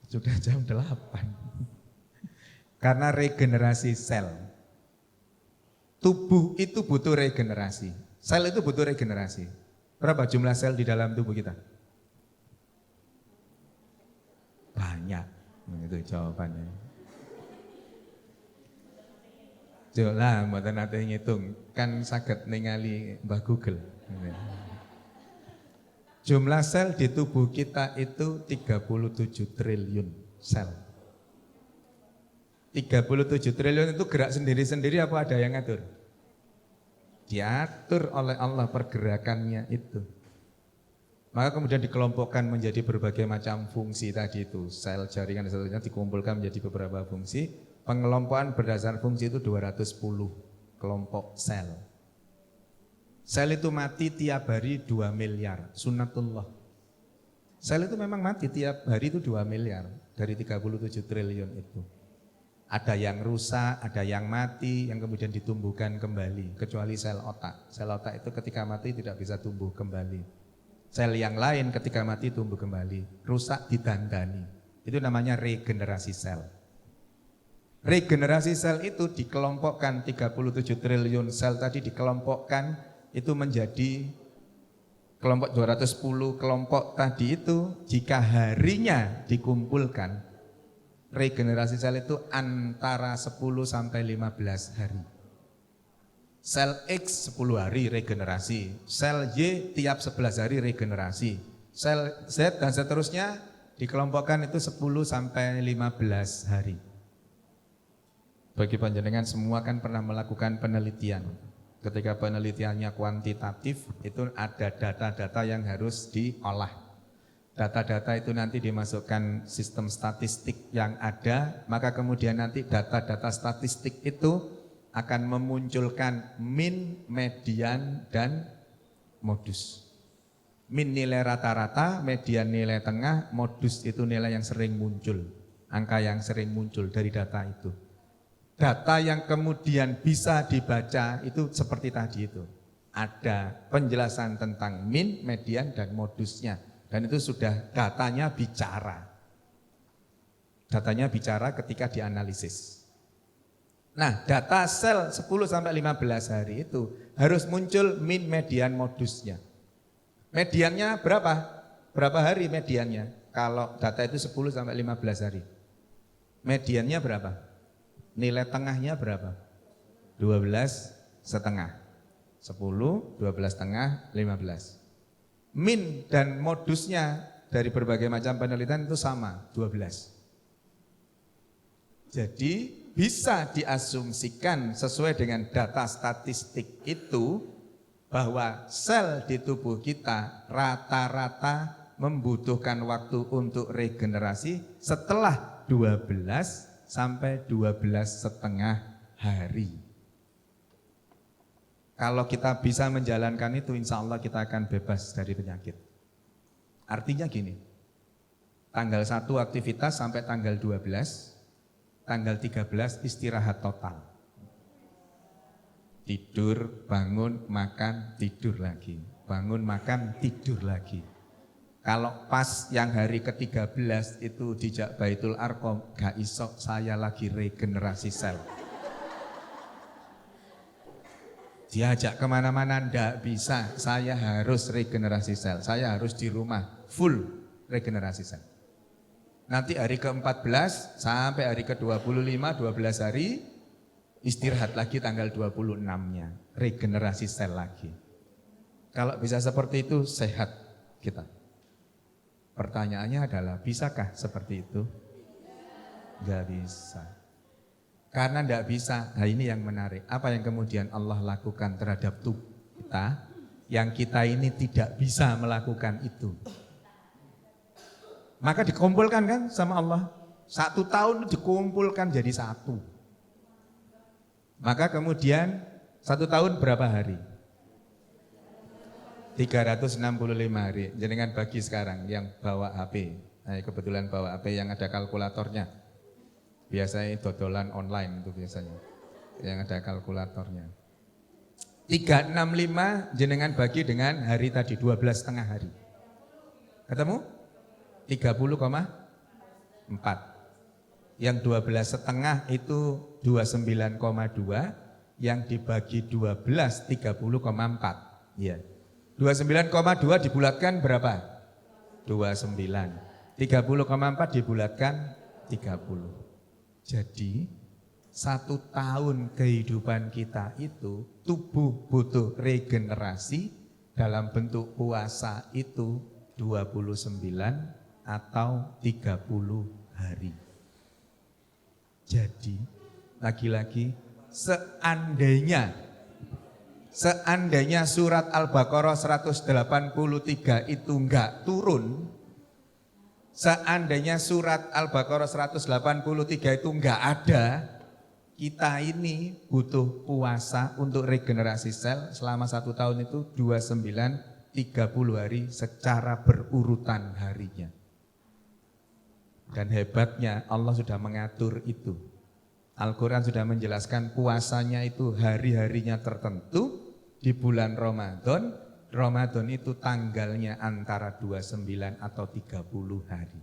Sudah jam 8. Karena regenerasi sel. Tubuh itu butuh regenerasi. Sel itu butuh regenerasi. Berapa jumlah sel di dalam tubuh kita? Banyak. Itu jawabannya. Jolah, mboten nate ngitung. Kan saged ningali Mbah Google. Jumlah sel di tubuh kita itu 37 triliun sel. 37 triliun itu gerak sendiri-sendiri apa ada yang ngatur? Diatur oleh Allah pergerakannya itu. Maka kemudian dikelompokkan menjadi berbagai macam fungsi tadi itu. Sel jaringan dan seterusnya dikumpulkan menjadi beberapa fungsi. Pengelompokan berdasar fungsi itu 210 kelompok sel. Sel itu mati tiap hari 2 miliar, sunnatullah. Sel itu memang mati tiap hari itu 2 miliar dari 37 triliun itu. Ada yang rusak, ada yang mati, yang kemudian ditumbuhkan kembali. Kecuali sel otak. Sel otak itu ketika mati tidak bisa tumbuh kembali. Sel yang lain ketika mati tumbuh kembali. Rusak didandani. Itu namanya regenerasi sel. Regenerasi sel itu dikelompokkan 37 triliun sel tadi dikelompokkan itu menjadi kelompok 210 kelompok tadi itu jika harinya dikumpulkan regenerasi sel itu antara 10 sampai 15 hari. Sel X 10 hari regenerasi, sel Y tiap 11 hari regenerasi, sel Z dan seterusnya dikelompokkan itu 10 sampai 15 hari. Bagi panjenengan semua kan pernah melakukan penelitian. Ketika penelitiannya kuantitatif, itu ada data-data yang harus diolah. Data-data itu nanti dimasukkan sistem statistik yang ada, maka kemudian nanti data-data statistik itu akan memunculkan min, median, dan modus. Min nilai rata-rata, median nilai tengah, modus itu nilai yang sering muncul, angka yang sering muncul dari data itu. Data yang kemudian bisa dibaca itu seperti tadi itu. Ada penjelasan tentang min, median, dan modusnya. Dan itu sudah datanya bicara. Datanya bicara ketika dianalisis. Nah, data sel 10-15 hari itu harus muncul min, median, modusnya. Mediannya berapa? Berapa hari mediannya? Kalau data itu 10-15 hari. Mediannya berapa? Nilai tengahnya berapa? 12,5. 10, 12,5, 15. Min dan modusnya dari berbagai macam penelitian itu sama, 12. Jadi bisa diasumsikan sesuai dengan data statistik itu bahwa sel di tubuh kita rata-rata membutuhkan waktu untuk regenerasi setelah 12 sampai 12,5 hari. Kalau kita bisa menjalankan itu, insya Allah kita akan bebas dari penyakit. Artinya gini, tanggal 1 aktivitas sampai tanggal 12, tanggal 13 istirahat total. Tidur, bangun, makan, tidur lagi. Bangun, makan, tidur lagi. Kalau pas yang hari ke-13 itu dijak Baitul Arqam, gak iso saya lagi regenerasi sel. Diajak kemana-mana ndak bisa, saya harus regenerasi sel. Saya harus di rumah full regenerasi sel. Nanti hari ke-14 sampai hari ke-25, 12 hari istirahat lagi tanggal 26-nya, regenerasi sel lagi. Kalau bisa seperti itu sehat kita. Pertanyaannya adalah, bisakah seperti itu? Gak bisa. Karena gak bisa, nah ini yang menarik. Apa yang kemudian Allah lakukan terhadap tubuh kita, yang kita ini tidak bisa melakukan itu. Maka dikumpulkan kan sama Allah. 1 tahun dikumpulkan jadi 1. Maka kemudian 1 tahun berapa hari? 365 hari. Jenengan bagi sekarang yang bawa HP. Nah, kebetulan bawa HP yang ada kalkulatornya. Biasanya dodolan online itu biasanya. Yang ada kalkulatornya. 365 jenengan bagi dengan hari tadi 12,5 hari. Ketemu? 30,4. Yang 12,5 itu 29,2. Yang dibagi 12 30,4. Iya. 29,2 dibulatkan berapa? 29. 30,4 dibulatkan 30. Jadi 1 tahun kehidupan kita itu tubuh butuh regenerasi dalam bentuk puasa itu 29 atau 30 hari. Jadi lagi-lagi seandainya surat Al-Baqarah 183 itu enggak turun, seandainya surat Al-Baqarah 183 itu enggak ada, kita ini butuh puasa untuk regenerasi sel selama 1 tahun itu 29, 30 hari secara berurutan harinya. Dan hebatnya Allah sudah mengatur itu. Al-Quran sudah menjelaskan puasanya itu hari-harinya tertentu di bulan Ramadan. Ramadan itu tanggalnya antara 29 atau 30 hari.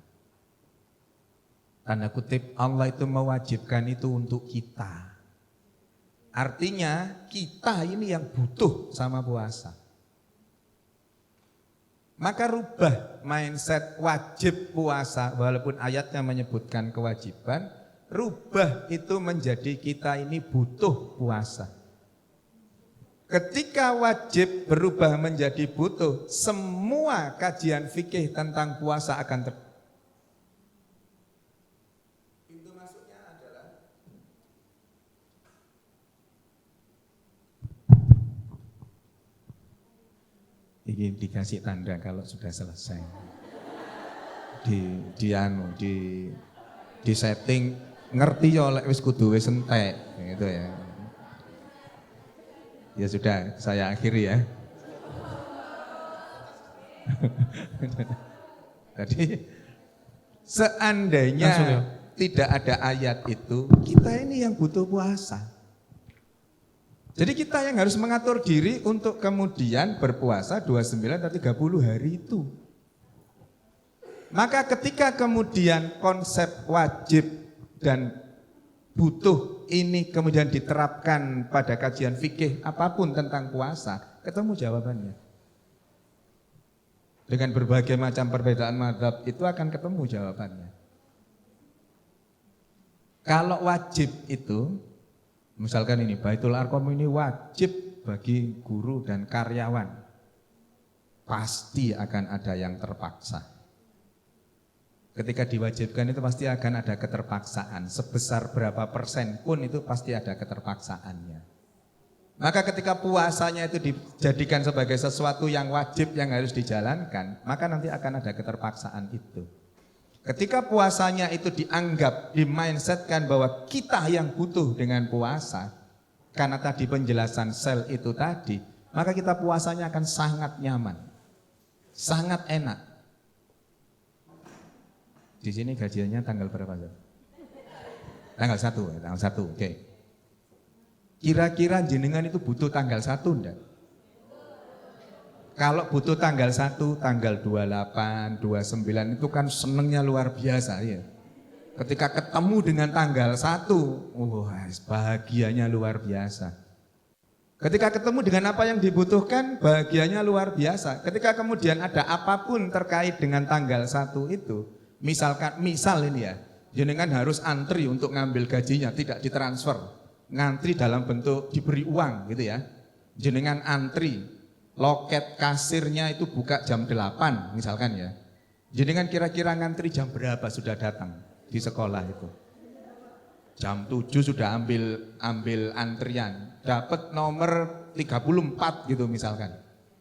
Tanda kutip Allah itu mewajibkan itu untuk kita. Artinya kita ini yang butuh sama puasa. Maka rubah mindset wajib puasa, walaupun ayatnya menyebutkan kewajiban, rubah itu menjadi kita ini butuh puasa. Ketika wajib berubah menjadi butuh, semua kajian fikih tentang puasa akan pintu masuknya adalah ini dikasih tanda kalau sudah selesai. Di setting ngerti ya oleh wis kudu wis entek gitu ya. Ya sudah, saya akhiri ya. Jadi seandainya ya. tidak ada ayat itu, kita ini yang butuh puasa. Jadi kita yang harus mengatur diri untuk kemudian berpuasa 29 atau 30 hari itu. Maka ketika kemudian konsep wajib dan butuh ini kemudian diterapkan pada kajian fikih apapun tentang puasa, ketemu jawabannya. Dengan berbagai macam perbedaan mazhab itu akan ketemu jawabannya. Kalau wajib itu, misalkan ini Baitul Arqam ini wajib bagi guru dan karyawan, pasti akan ada yang terpaksa. Ketika diwajibkan itu pasti akan ada keterpaksaan, sebesar berapa persen pun itu pasti ada keterpaksaannya. Maka ketika puasanya itu dijadikan sebagai sesuatu yang wajib yang harus dijalankan, maka nanti akan ada keterpaksaan itu. Ketika puasanya itu dianggap, dimindsetkan bahwa kita yang butuh dengan puasa, karena tadi penjelasan sel itu tadi, maka kita puasanya akan sangat nyaman, sangat enak. Di sini gajiannya tanggal berapa? Tanggal 1, tanggal 1, oke. Kira-kira jenengan itu butuh tanggal 1 enggak? Kalau butuh tanggal 1, tanggal 28, 29 itu kan senengnya luar biasa ya. Ketika ketemu dengan tanggal 1, bahagianya luar biasa. Ketika ketemu dengan apa yang dibutuhkan, bahagianya luar biasa. Ketika kemudian ada apapun terkait dengan tanggal 1 itu, misal ini ya, jenengan harus antri untuk ngambil gajinya, tidak ditransfer, ngantri dalam bentuk diberi uang gitu ya. Jenengan antri, loket kasirnya itu buka jam 8 misalkan ya. Jenengan kira-kira ngantri jam berapa sudah datang di sekolah itu? Jam 7 sudah ambil antrian, dapat nomor 34 gitu misalkan.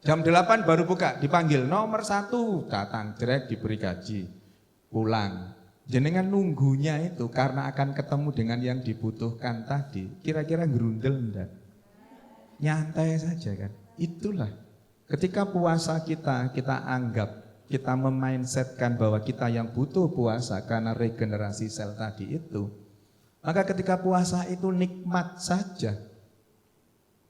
Jam 8 baru buka, dipanggil nomor 1, datang direct diberi gaji. Pulang, jenengan nunggunya itu karena akan ketemu dengan yang dibutuhkan tadi, kira-kira gerundel enggak? Nyantai saja kan, itulah. Ketika puasa kita anggap, kita memindsetkan bahwa kita yang butuh puasa karena regenerasi sel tadi itu, maka ketika puasa itu nikmat saja.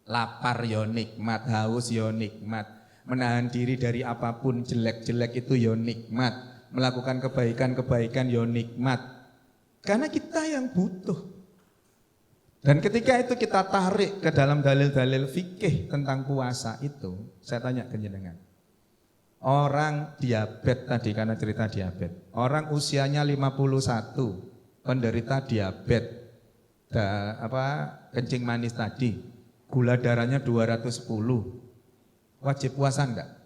Lapar ya nikmat, haus ya nikmat, menahan diri dari apapun jelek-jelek itu ya nikmat. Melakukan kebaikan-kebaikan ya nikmat. Karena kita yang butuh. Dan ketika itu kita tarik ke dalam dalil-dalil fikih tentang puasa itu, saya tanya ke jenengan. Orang diabetes tadi, karena cerita diabetes. Orang usianya 51, penderita diabetes, kencing manis tadi, gula darahnya 210. Wajib puasa enggak?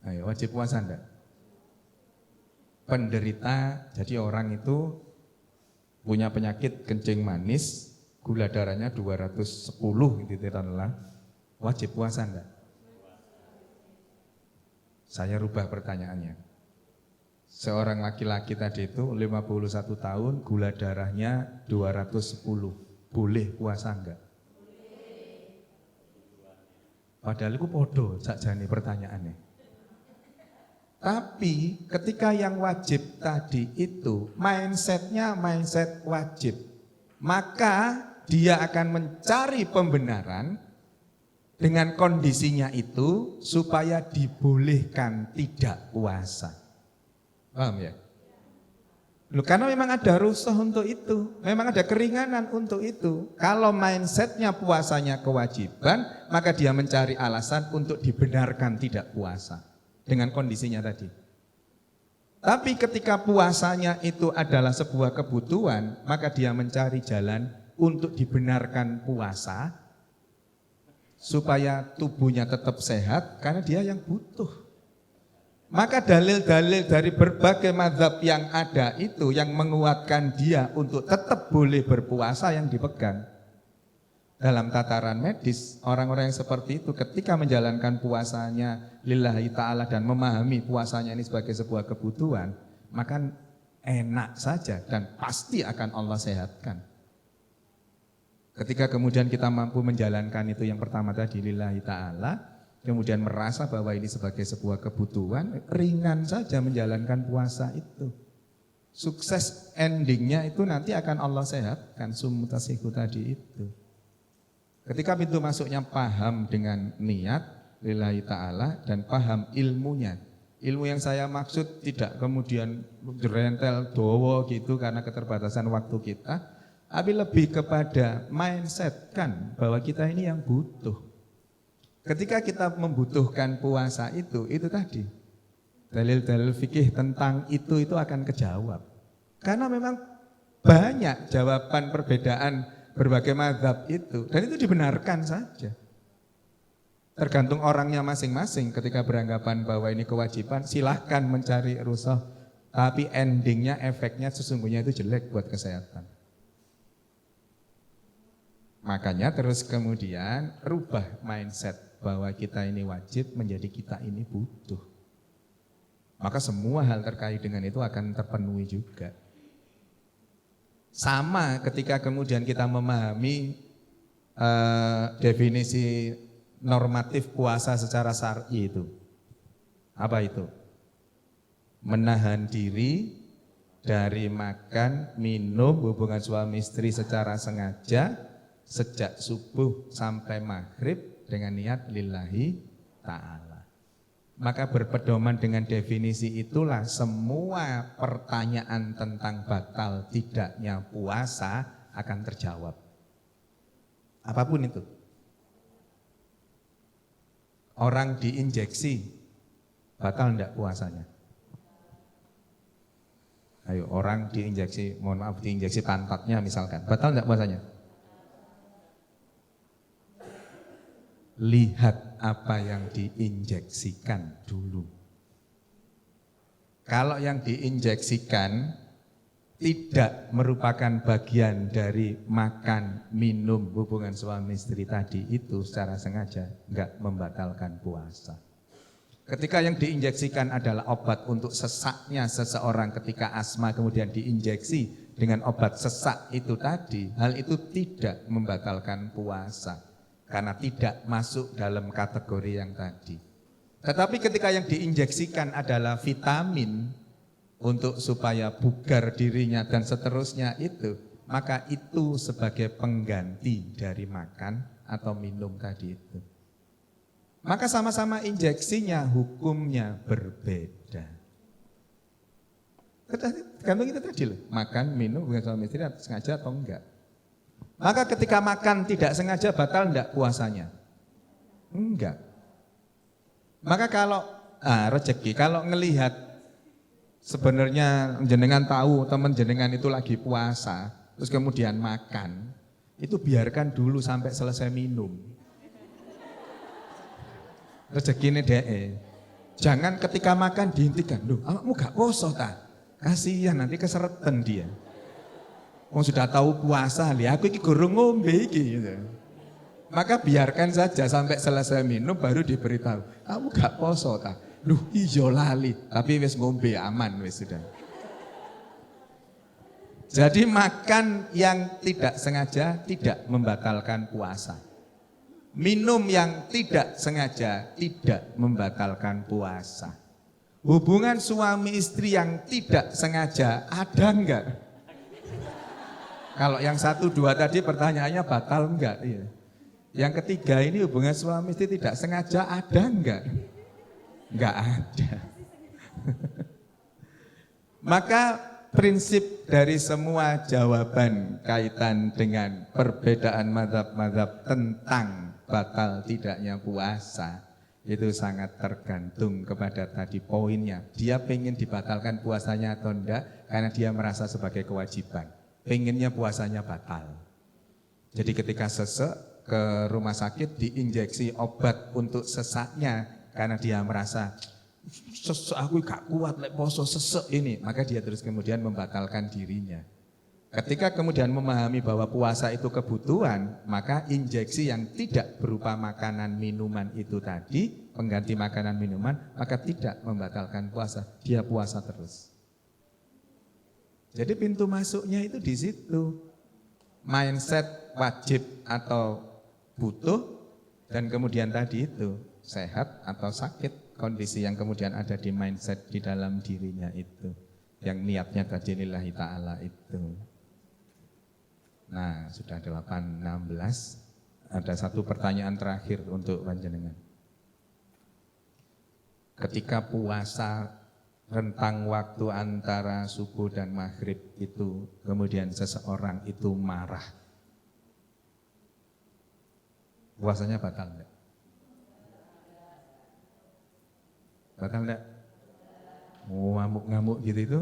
Ayo, wajib puasa enggak? Penderita, jadi orang itu punya penyakit kencing manis, gula darahnya 210 gitu adalah wajib puasa enggak? Saya rubah pertanyaannya. Seorang laki-laki tadi itu 51 tahun, gula darahnya 210. Boleh puasa enggak? Padahal itu podo sakjane pertanyaannya. Tapi ketika yang wajib tadi itu mindsetnya mindset wajib, maka dia akan mencari pembenaran dengan kondisinya itu supaya dibolehkan tidak puasa. Paham ya? Loh, karena memang ada rukhsah untuk itu, memang ada keringanan untuk itu. Kalau mindsetnya puasanya kewajiban, maka dia mencari alasan untuk dibenarkan tidak puasa dengan kondisinya tadi. Tapi ketika puasanya itu adalah sebuah kebutuhan, maka dia mencari jalan untuk dibenarkan puasa supaya tubuhnya tetap sehat karena dia yang butuh. Maka dalil-dalil dari berbagai mazhab yang ada itu yang menguatkan dia untuk tetap boleh berpuasa yang dipegang. Dalam tataran medis, orang-orang yang seperti itu ketika menjalankan puasanya lillahi ta'ala dan memahami puasanya ini sebagai sebuah kebutuhan, maka enak saja dan pasti akan Allah sehatkan. Ketika kemudian kita mampu menjalankan itu yang pertama tadi lillahi ta'ala, kemudian merasa bahwa ini sebagai sebuah kebutuhan, ringan saja menjalankan puasa itu. Sukses endingnya itu nanti akan Allah sehatkan, sumutasihu tadi itu. Ketika pintu masuknya paham dengan niat, lillahi ta'ala, dan paham ilmunya. Ilmu yang saya maksud tidak kemudian rentel dowo gitu karena keterbatasan waktu kita, tapi lebih kepada mindset kan bahwa kita ini yang butuh. Ketika kita membutuhkan puasa itu tadi dalil-dalil fikih tentang itu akan kejawab. Karena memang banyak jawaban perbedaan berbagai mazhab itu dan itu dibenarkan saja. Tergantung orangnya masing-masing ketika beranggapan bahwa ini kewajiban, silahkan mencari rukhsah, tapi endingnya efeknya sesungguhnya itu jelek buat kesehatan. Makanya terus kemudian rubah mindset bahwa kita ini wajib menjadi kita ini butuh. Maka semua hal terkait dengan itu akan terpenuhi juga. Sama ketika kemudian kita memahami definisi normatif puasa secara syar'i itu. Apa itu? Menahan diri dari makan, minum, hubungan suami istri secara sengaja sejak subuh sampai maghrib dengan niat lillahi ta'ala. Maka berpedoman dengan definisi itulah semua pertanyaan tentang batal tidaknya puasa akan terjawab. Apapun itu. Orang diinjeksi, batal enggak puasanya? Ayo, orang diinjeksi, mohon maaf diinjeksi pantatnya misalkan, batal enggak puasanya? Lihat apa yang diinjeksikan dulu. Kalau yang diinjeksikan tidak merupakan bagian dari makan, minum, hubungan suami istri tadi itu secara sengaja, enggak membatalkan puasa. Ketika yang diinjeksikan adalah obat untuk sesaknya seseorang ketika asma kemudian diinjeksi dengan obat sesak itu tadi, hal itu tidak membatalkan puasa. Karena tidak masuk dalam kategori yang tadi. Tetapi ketika yang diinjeksikan adalah vitamin untuk supaya bugar dirinya dan seterusnya itu, maka itu sebagai pengganti dari makan atau minum tadi itu. Maka sama-sama injeksinya, hukumnya berbeda. Tergantung itu tadi loh, makan, minum, bukan suami istri sengaja atau enggak. Maka ketika makan tidak sengaja batal enggak puasanya? Enggak. Maka kalau rezeki, kalau ngelihat sebenarnya jenengan tahu teman jenengan itu lagi puasa, terus kemudian makan, itu biarkan dulu sampai selesai minum. Rezeki ini deh. Jangan ketika makan dihentikan. Loh, awakmu gak poso ta? Kasihan nanti keseretan dia. Wong sudah tahu puasa, lihat aku iki gorong ngombe iki gitu. Maka biarkan saja sampai selesai minum baru diberitahu. Kamu gak poso ta? Loh iya lali, tapi wis ngombe aman wis sudah. Jadi makan yang tidak sengaja tidak membatalkan puasa. Minum yang tidak sengaja tidak membatalkan puasa. Hubungan suami istri yang tidak sengaja ada enggak? Kalau yang 1, 2 tadi pertanyaannya batal enggak? Iya. Yang ketiga ini hubungan suami istri tidak sengaja ada enggak? Enggak ada. Maka prinsip dari semua jawaban kaitan dengan perbedaan mazhab-mazhab tentang batal tidaknya puasa itu sangat tergantung kepada tadi poinnya. Dia pengen dibatalkan puasanya atau enggak karena dia merasa sebagai kewajiban. Pengennya puasanya batal. Jadi ketika sesek ke rumah sakit diinjeksi obat untuk sesaknya karena dia merasa sesek aku gak kuat lek poso sesek ini, maka dia terus kemudian membatalkan dirinya. Ketika kemudian memahami bahwa puasa itu kebutuhan, maka injeksi yang tidak berupa makanan minuman itu tadi, pengganti makanan minuman, maka tidak membatalkan puasa, dia puasa terus. Jadi pintu masuknya itu di situ. Mindset wajib atau butuh dan kemudian tadi itu sehat atau sakit. Kondisi yang kemudian ada di mindset di dalam dirinya itu, yang niatnya tadi lillahi ta'ala itu. Nah, sudah 8:16. Ada satu pertanyaan terakhir untuk panjenengan. Ketika puasa rentang waktu antara subuh dan maghrib itu, kemudian seseorang itu marah, puasanya batal enggak? Batal enggak? Ngamuk-ngamuk gitu itu?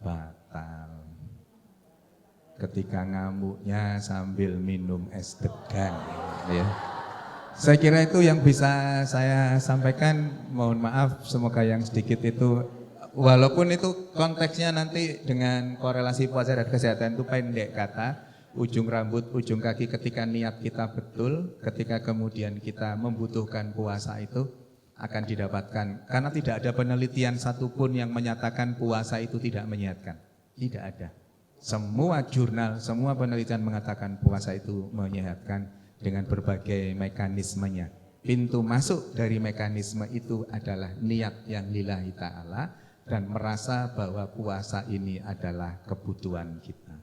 Batal. Ketika ngamuknya sambil minum es degan, ya. Saya kira itu yang bisa saya sampaikan. Mohon maaf, semoga yang sedikit itu, walaupun itu konteksnya nanti dengan korelasi puasa dan kesehatan itu pendek kata, ujung rambut, ujung kaki, ketika niat kita betul, ketika kemudian kita membutuhkan puasa itu akan didapatkan. Karena tidak ada penelitian satupun yang menyatakan puasa itu tidak menyehatkan. Tidak ada. Semua jurnal, semua penelitian mengatakan puasa itu menyehatkan dengan berbagai mekanismenya. Pintu masuk dari mekanisme itu adalah niat yang lillahi ta'ala dan merasa bahwa puasa ini adalah kebutuhan kita.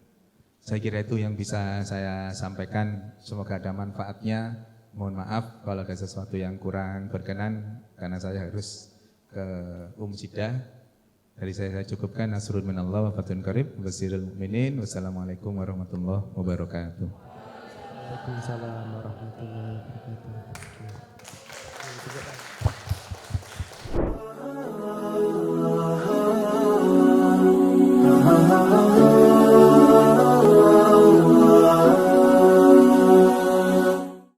Saya kira itu yang bisa saya sampaikan. Semoga ada manfaatnya. Mohon maaf kalau ada sesuatu yang kurang berkenan karena saya harus ke Jeddah. Dari saya cukupkan. Nasrun minallah wa fathun qarib. Basirul mu'minin. Wassalamualaikum warahmatullahi wabarakatuh. Waalaikumsalam warahmatullahi wabarakatuh.